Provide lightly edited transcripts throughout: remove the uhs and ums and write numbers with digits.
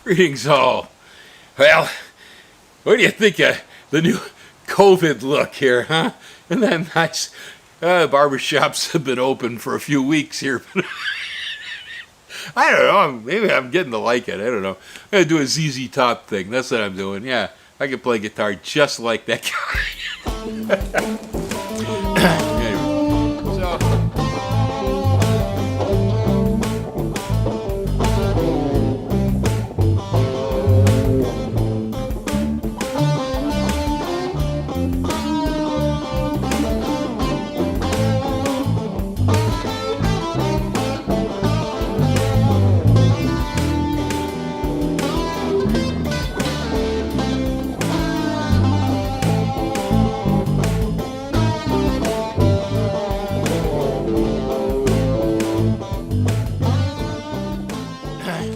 Greetings all. Well, what do you think of the new COVID look here, huh? And then nice barbershops have been open for a few weeks here. I don't know. Maybe I'm getting to like it. I don't know. I'm going to do a ZZ Top thing. That's what I'm doing. Yeah, I can play guitar just like that guy. Anyway, so...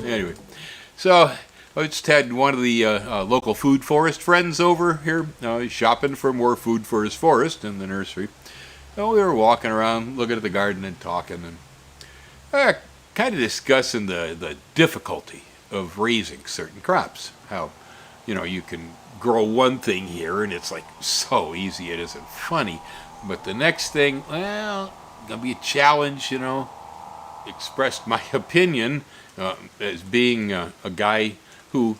Anyway, so I just had one of the local food forest friends over here. He's shopping for more food for his forest in the nursery. So we were walking around, looking at the garden and talking, and kind of discussing the difficulty of raising certain crops. How, you can grow one thing here and it's like so easy it isn't funny. But the next thing, well, gonna be a challenge, expressed my opinion as being a guy who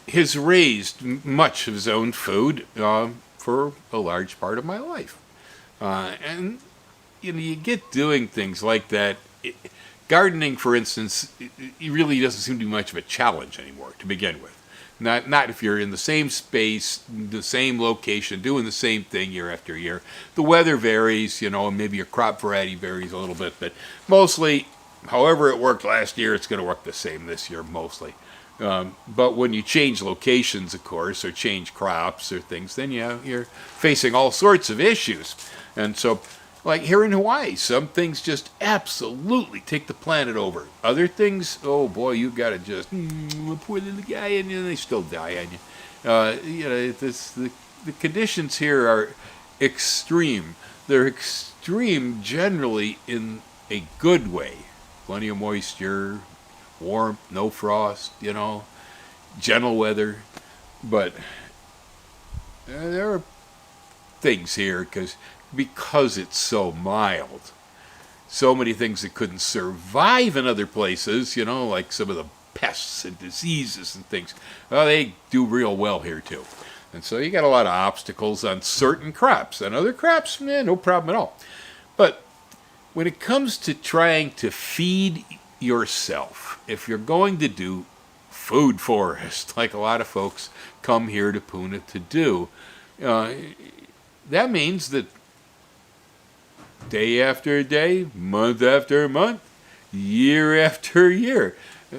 has raised much of his own food for a large part of my life. And, you get doing things like that. Gardening, for instance, it really doesn't seem to be much of a challenge anymore to begin with. Not if you're in the same space, the same location, doing the same thing year after year. The weather varies, and maybe your crop variety varies a little bit, but mostly, however it worked last year, it's going to work the same this year, mostly. But when you change locations, of course, or change crops or things, then you're facing all sorts of issues. And so, like here in Hawaii, some things just absolutely take the planet over. Other things, oh boy, you got to just, poor little guy, and they still die on you. The conditions here are extreme. They're extreme generally in a good way. Plenty of moisture, warmth, no frost, gentle weather. But there are things here because it's so mild. So many things that couldn't survive in other places, like some of the pests and diseases and things. Well, they do real well here too. And so you got a lot of obstacles on certain crops. On other crops, no problem at all. But when it comes to trying to feed yourself, if you're going to do food forest, like a lot of folks come here to Puna to do, that means that day after day, month after month, year after year,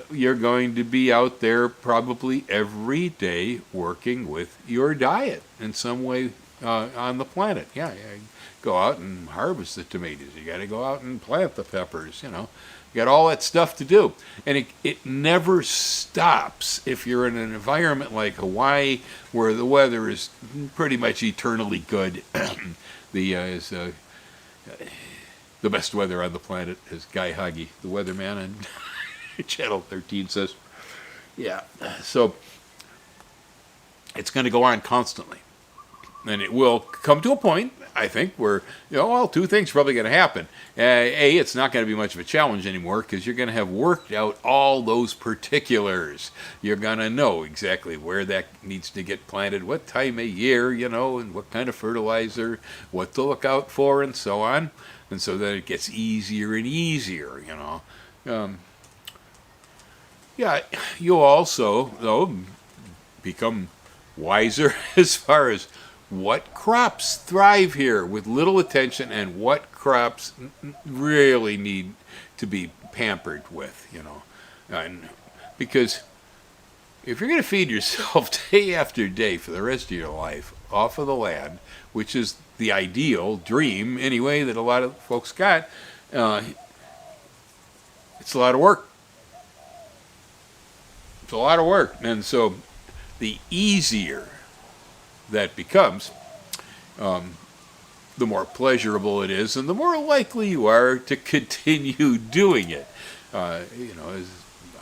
you're going to be out there probably every day working with your diet in some way on the planet. Yeah, go out and harvest the tomatoes. You got to go out and plant the peppers, You got all that stuff to do. And it never stops if you're in an environment like Hawaii where the weather is pretty much eternally good. The best weather on the planet, as Guy Hagi, the weatherman on Channel 13 says. Yeah, so it's going to go on constantly. And it will come to a point, I think, where, two things are probably going to happen. A, it's not going to be much of a challenge anymore because you're going to have worked out all those particulars. You're going to know exactly where that needs to get planted, what time of year, and what kind of fertilizer, what to look out for, and so on. And so then it gets easier and easier, you'll also, though, become wiser as far as what crops thrive here with little attention and what crops really need to be pampered with, And because if you're going to feed yourself day after day for the rest of your life off of the land, which is the ideal dream anyway that a lot of folks got, it's a lot of work. It's a lot of work. And so the easier that becomes, the more pleasurable it is, and the more likely you are to continue doing it. As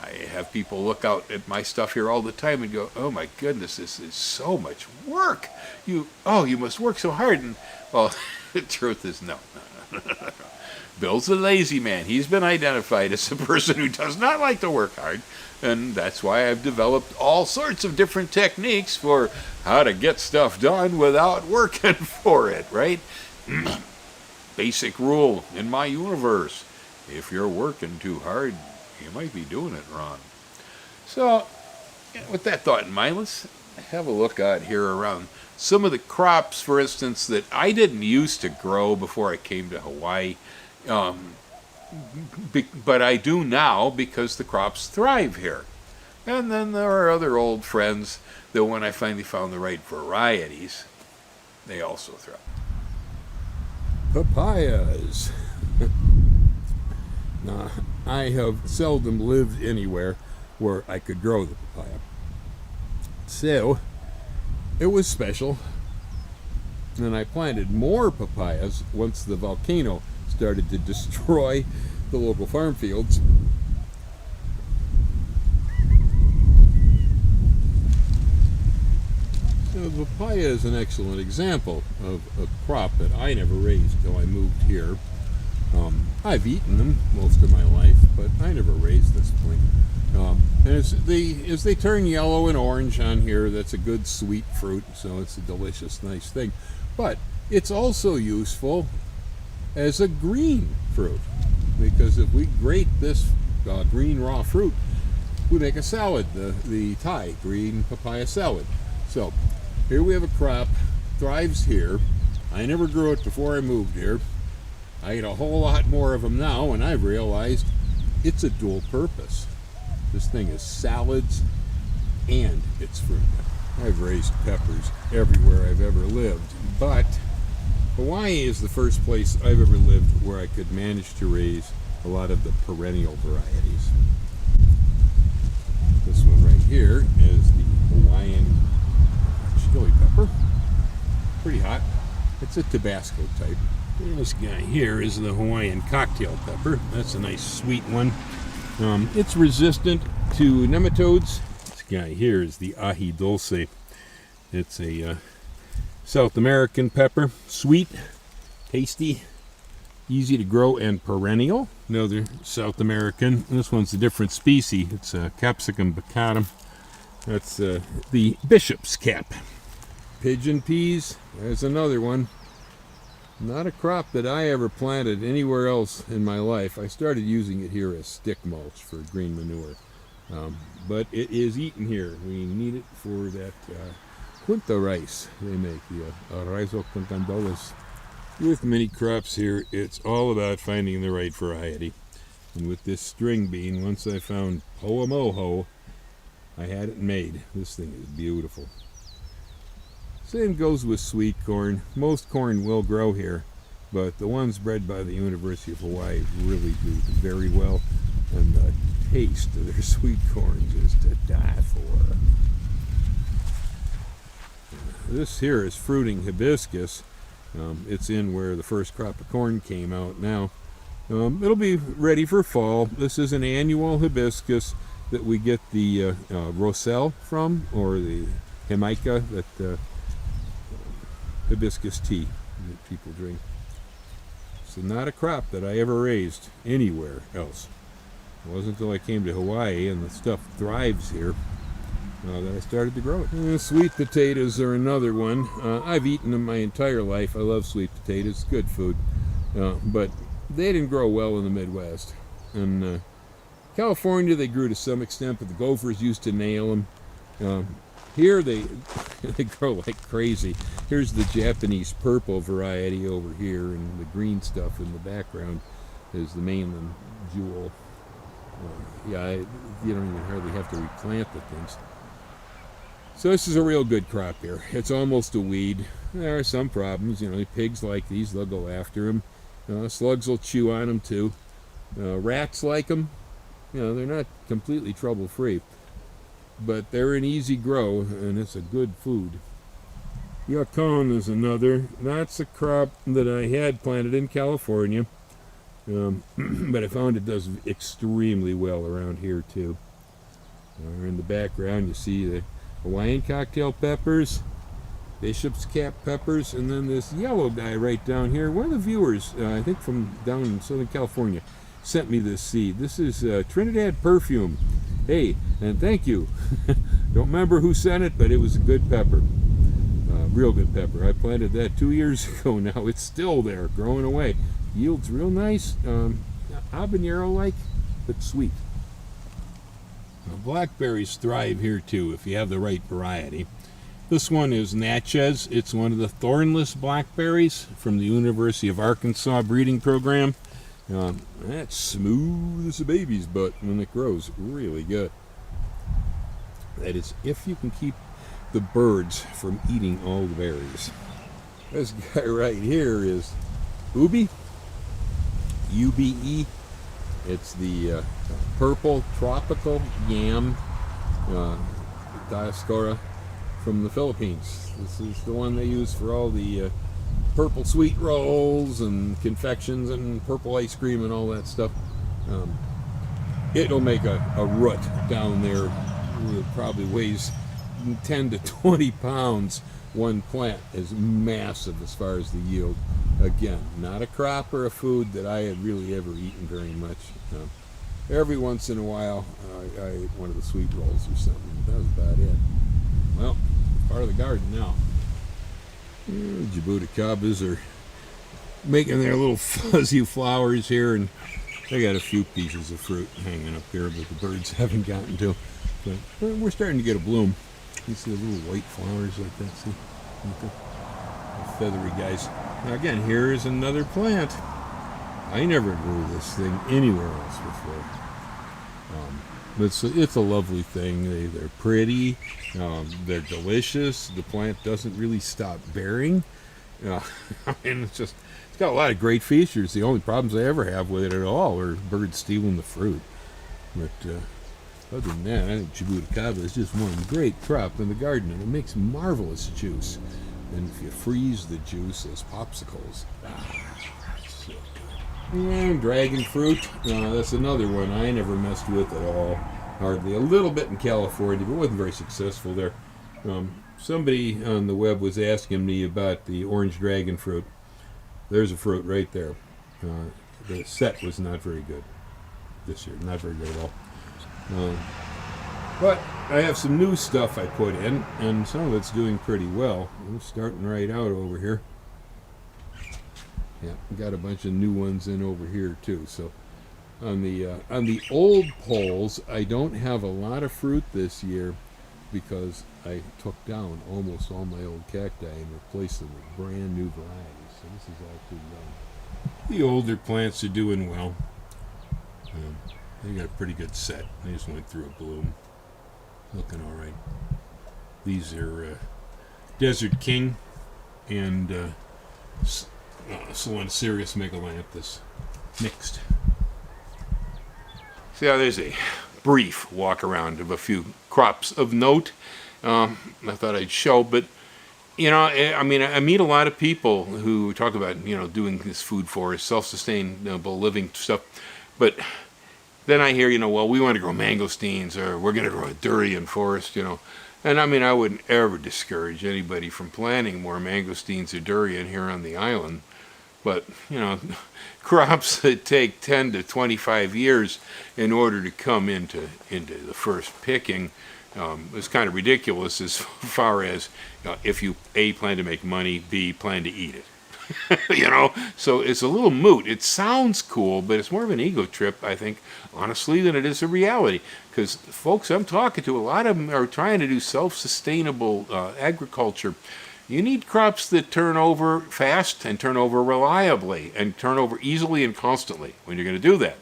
I have people look out at my stuff here all the time and go, "Oh my goodness, this is so much work. You must work so hard." And well, the truth is no. Bill's a lazy man. He's been identified as a person who does not like to work hard, and that's why I've developed all sorts of different techniques for how to get stuff done without working for it, right? Basic rule in my universe: if you're working too hard, you might be doing it wrong. So, with that thought in mind, let's have a look out here around some of the crops, for instance, that I didn't used to grow before I came to Hawaii. But I do now because the crops thrive here. And then there are other old friends that when I finally found the right varieties, they also thrive. Papayas. Now, I have seldom lived anywhere where I could grow the papaya. So, it was special. And I planted more papayas once the volcano started to destroy the local farm fields. So the papaya is an excellent example of a crop that I never raised till I moved here. I've eaten them most of my life, but I never raised this plant. And as they turn yellow and orange on here, that's a good sweet fruit, so it's a delicious, nice thing. But it's also useful as a green fruit, because if we grate this green raw fruit, we make a salad, the Thai green papaya salad. So here we have a crop, thrives here. I never grew it before I moved here. I eat a whole lot more of them now, and I've realized it's a dual purpose. This thing is salads and it's fruit. I've raised peppers everywhere I've ever lived, but Hawaii is the first place I've ever lived where I could manage to raise a lot of the perennial varieties. This one right here is the Hawaiian chili pepper. Pretty hot. It's a Tabasco type. And this guy here is the Hawaiian cocktail pepper. That's a nice sweet one. It's resistant to nematodes. This guy here is the ahi dulce. It's a South American pepper, sweet, tasty, easy to grow, and perennial. Another South American. This one's a different species. It's a Capsicum bacatum. That's the bishop's cap. Pigeon peas. There's another one. Not a crop that I ever planted anywhere else in my life. I started using it here as stick mulch for green manure. But it is eaten here. We need it for that quinta rice they make, the riso quintandoles. With many crops here, it's all about finding the right variety. And with this string bean, once I found Poamoho, I had it made. This thing is beautiful. Same goes with sweet corn. Most corn will grow here, but the ones bred by the University of Hawaii really do very well, and the taste of their sweet corns is to die for. This here is fruiting hibiscus. It's in where the first crop of corn came out now. It'll be ready for fall. This is an annual hibiscus that we get the roselle from, or the jamaica, that hibiscus tea that people drink. So not a crop that I ever raised anywhere else. It wasn't until I came to Hawaii and the stuff thrives here that I started to grow it. Sweet potatoes are another one. I've eaten them my entire life. I love sweet potatoes. Good food. But they didn't grow well in the Midwest. In California, they grew to some extent, but the gophers used to nail them. Here they grow like crazy. Here's the Japanese purple variety over here, and the green stuff in the background is the mainland jewel. You don't even hardly have to replant the things. So this is a real good crop here. It's almost a weed. There are some problems. Pigs like these, they'll go after them. Slugs will chew on them too. Rats like them. They're not completely trouble-free. But they're an easy grow, and it's a good food. Yacon is another. That's a crop that I had planted in California, but I found it does extremely well around here too. Or in the background, you see the Hawaiian cocktail peppers, Bishop's cap peppers, and then this yellow guy right down here. One of the viewers, I think from down in Southern California, sent me this seed. This is Trinidad perfume. Hey, and thank you. Don't remember who sent it, but it was a good pepper. Real good pepper. I planted that 2 years ago now. It's still there, growing away. Yields real nice, habanero-like, but sweet. Now, blackberries thrive here too if you have the right variety. This one is Natchez. It's one of the thornless blackberries from the University of Arkansas breeding program. That's smooth as a baby's butt when it grows. Really good. That is, if you can keep the birds from eating all the berries. This guy right here is Ubi, UBE. It's the purple tropical yam diaspora from the Philippines. This is the one they use for all the purple sweet rolls and confections and purple ice cream and all that stuff. It'll make a root down there. It probably weighs 10 to 20 pounds. One plant is massive as far as the yield. Again, not a crop or a food that I had really ever eaten very much. Every once in a while, I ate one of the sweet rolls or something. That was about it. Well, part of the garden now. Jabuticabas are making their little fuzzy flowers here, and I got a few pieces of fruit hanging up here that the birds haven't gotten to. But we're starting to get a bloom. You see the little white flowers like that, see? The feathery guys. Now again, here is another plant. I never grew this thing anywhere else before. It's a lovely thing. They're pretty. They're delicious. The plant doesn't really stop bearing. I mean, it's got a lot of great features. The only problems I ever have with it at all are birds stealing the fruit. But other than that, I think Jabuticaba is just one great crop in the garden, and it makes marvelous juice. And if you freeze the juice as popsicles, so good. And dragon fruit, that's another one I never messed with at all. Hardly. A little bit in California, but wasn't very successful there. Somebody on the web was asking me about the orange dragon fruit. There's a fruit right there. The set was not very good this year. Not very good at all. But I have some new stuff I put in, and some of it's doing pretty well. I'm starting right out over here. Yeah, got a bunch of new ones in over here too. So on the old poles, I don't have a lot of fruit this year because I took down almost all my old cacti and replaced them with brand new varieties. So this is all too young. The older plants are doing well. They got a pretty good set. They just went through a bloom. Looking all right. These are Desert King and Solanacereus megalanthus mixed. So yeah, there's a brief walk around of a few crops of note. I thought I'd show, but you know, I mean, I meet a lot of people who talk about, you know, doing this food forest, self-sustainable living stuff, but then I hear, you know, well, we want to grow mangosteens, or we're going to grow a durian forest, you know. And I mean, I wouldn't ever discourage anybody from planting more mangosteens or durian here on the island. But, you know, crops that take 10 to 25 years in order to come into the first picking is kind of ridiculous as far as if you, A, plan to make money, B, plan to eat it. You know, so it's a little moot. It sounds cool, but it's more of an ego trip, I think, honestly, than it is a reality. Because folks I'm talking to, a lot of them are trying to do self-sustainable agriculture. You need crops that turn over fast and turn over reliably and turn over easily and constantly when you're going to do that.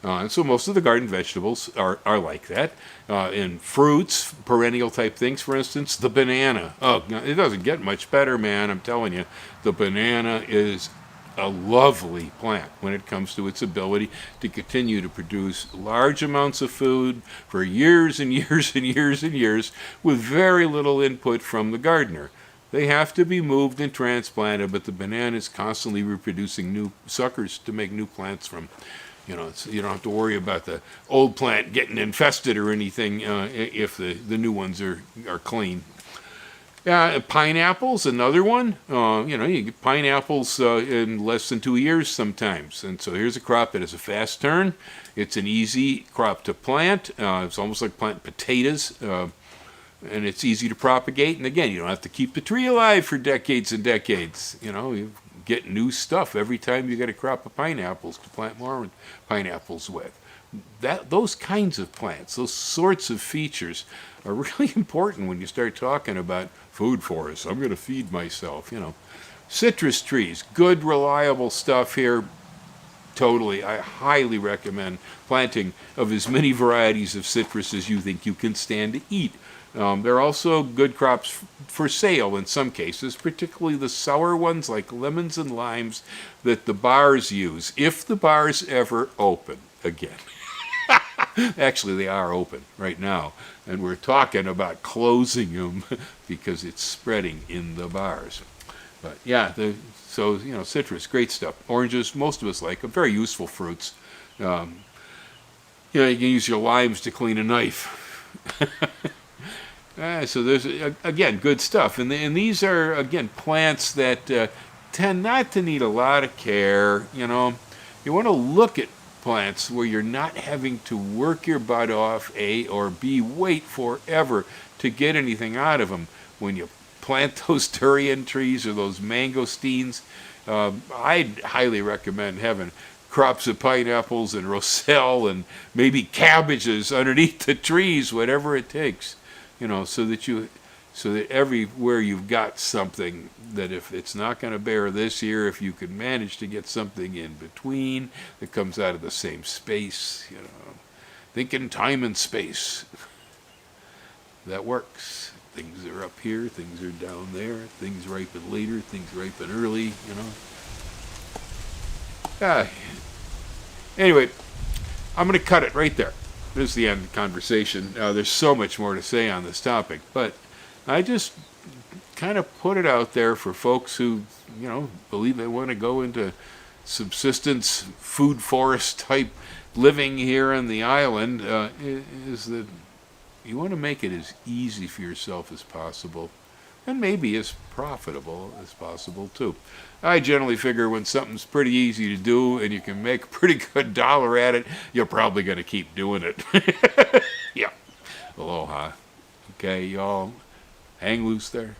And so most of the garden vegetables are like that. In fruits, perennial type things, for instance, the banana. Oh, it doesn't get much better, man, I'm telling you. The banana is a lovely plant when it comes to its ability to continue to produce large amounts of food for years and years and years and years with very little input from the gardener. They have to be moved and transplanted, but the banana is constantly reproducing new suckers to make new plants from. You don't have to worry about the old plant getting infested or anything if the new ones are clean. Pineapples, another one. You get pineapples in less than 2 years sometimes. And so here's a crop that has a fast turn. It's an easy crop to plant. It's almost like planting potatoes. And it's easy to propagate. And again, you don't have to keep the tree alive for decades and decades. You get new stuff every time you get a crop of pineapples to plant more pineapples with. Those kinds of plants, those sorts of features are really important when you start talking about food forests. I'm going to feed myself, Citrus trees, good, reliable stuff here. Totally, I highly recommend planting of as many varieties of citrus as you think you can stand to eat. They're also good crops for sale in some cases, particularly the sour ones like lemons and limes that the bars use, if the bars ever open again. Actually, they are open right now, and we're talking about closing them because it's spreading in the bars. But yeah, citrus, great stuff. Oranges, most of us like them, very useful fruits. You can use your limes to clean a knife. So there's, again, good stuff. And these are, again, plants that tend not to need a lot of care. You want to look at plants where you're not having to work your butt off, A, or B, wait forever to get anything out of them. When you plant those durian trees or those mangosteens, I'd highly recommend having crops of pineapples and roselle and maybe cabbages underneath the trees, whatever it takes, so that everywhere you've got something that if it's not going to bear this year, if you can manage to get something in between that comes out of the same space, thinking time and space, that works. Things are up here, things are down there, things ripen later, things ripen early, Anyway, I'm going to cut it right there. This is the end of the conversation. There's so much more to say on this topic, but I just kind of put it out there for folks who, believe they want to go into subsistence, food forest type living here on the island, is that you want to make it as easy for yourself as possible, and maybe as profitable as possible too. I generally figure when something's pretty easy to do and you can make a pretty good dollar at it, you're probably going to keep doing it. Yeah. Aloha. Okay, y'all hang loose there.